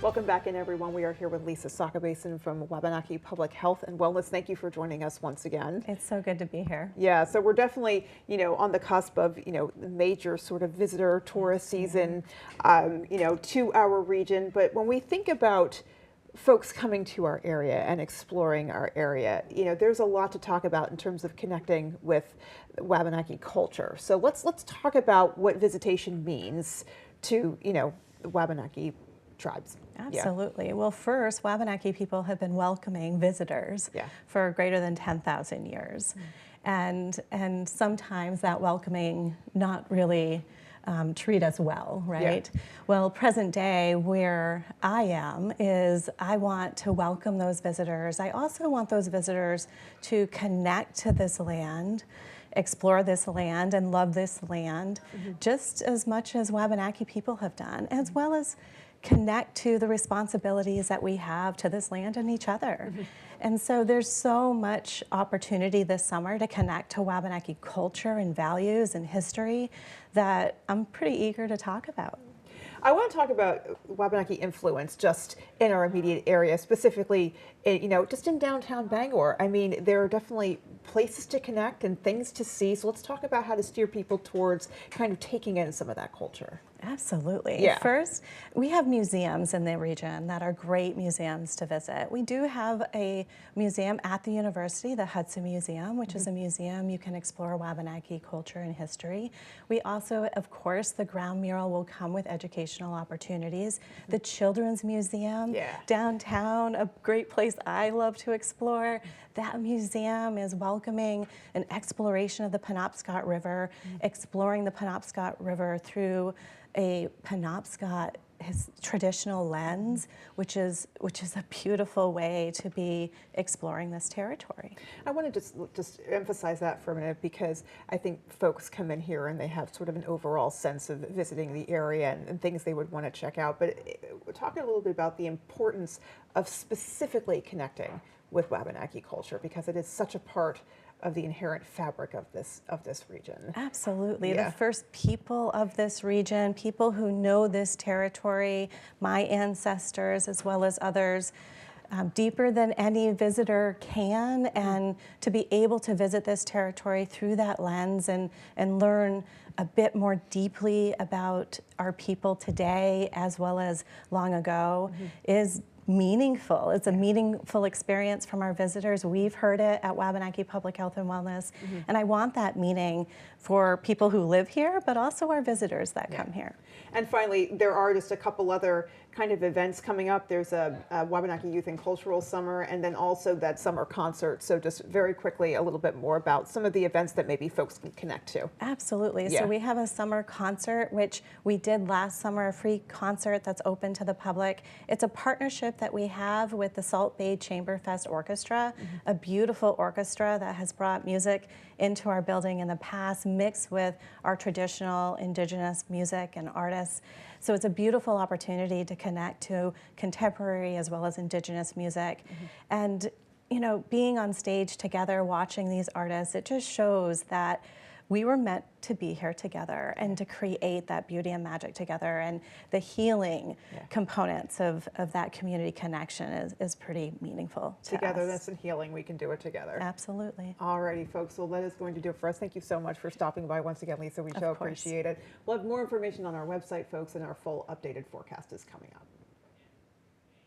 Welcome back in, everyone. We are here with Lisa Sakabason from Wabanaki Public Health and Wellness. Thank you for joining us once again. It's so good to be here. Yeah, so we're definitely, on the cusp of, the major sort of visitor tourist season, to our region. But when we think about folks coming to our area and exploring our area, there's a lot to talk about in terms of connecting with Wabanaki culture. So let's talk about what visitation means to, the Wabanaki tribes. Absolutely. Yeah. Well, first, Wabanaki people have been welcoming visitors for greater than 10,000 years. And sometimes that welcoming not really treat us well, right? Yeah. Well, present day, where I am, is I want to welcome those visitors. I also want those visitors to connect to this land, explore this land, and love this land just as much as Wabanaki people have done, as well as connect to the responsibilities that we have to this land and each other. And so there's so much opportunity this summer to connect to Wabanaki culture and values and history that I'm pretty eager to talk about. I want to talk about Wabanaki influence just in our immediate area, specifically, just in downtown Bangor. I mean, there are definitely places to connect and things to see. So let's talk about how to steer people towards kind of taking in some of that culture. Absolutely. Yeah. First, we have museums in the region that are great museums to visit. We do have a museum at the university, the Hudson Museum, which is a museum you can explore Wabanaki culture and history. We also, of course, the ground mural will come with educational opportunities. The Children's Museum downtown, a great place I love to explore. That museum is welcoming an exploration of the Penobscot River, exploring the Penobscot River through a Penobscot traditional lens, which is a beautiful way to be exploring this territory. I want to just emphasize that for a minute, because I think folks come in here and they have sort of an overall sense of visiting the area and things they would want to check out. But we're talking a little bit about the importance of specifically connecting with Wabanaki culture, because it is such a part of the inherent fabric of this region. Absolutely. The first people of this region, people who know this territory, my ancestors as well as others, deeper than any visitor can, and to be able to visit this territory through that lens and learn a bit more deeply about our people today as well as long ago is meaningful. It's a meaningful experience from our visitors. We've heard it at Wabanaki Public Health and Wellness, and I want that meaning for people who live here, but also our visitors that come here. And finally, there are just a couple other kind of events coming up. There's a Wabanaki Youth and Cultural Summer, and then also that summer concert. So just very quickly, a little bit more about some of the events that maybe folks can connect to. Absolutely. So we have a summer concert, which we did last summer, a free concert that's open to the public. It's a partnership that we have with the Salt Bay Chamberfest Orchestra, a beautiful orchestra that has brought music into our building in the past, mixed with our traditional indigenous music and artists. So it's a beautiful opportunity to connect to contemporary as well as indigenous music. And, being on stage together, watching these artists, it just shows that we were meant to be here together and to create that beauty and magic together, and the healing components of that community connection is pretty meaningful to us. Togetherness and healing, we can do it together. Absolutely. Alrighty, folks, well, that is going to do it for us. Thank you so much for stopping by once again, Lisa. We so appreciate it. We'll have more information on our website, folks, and our full updated forecast is coming up.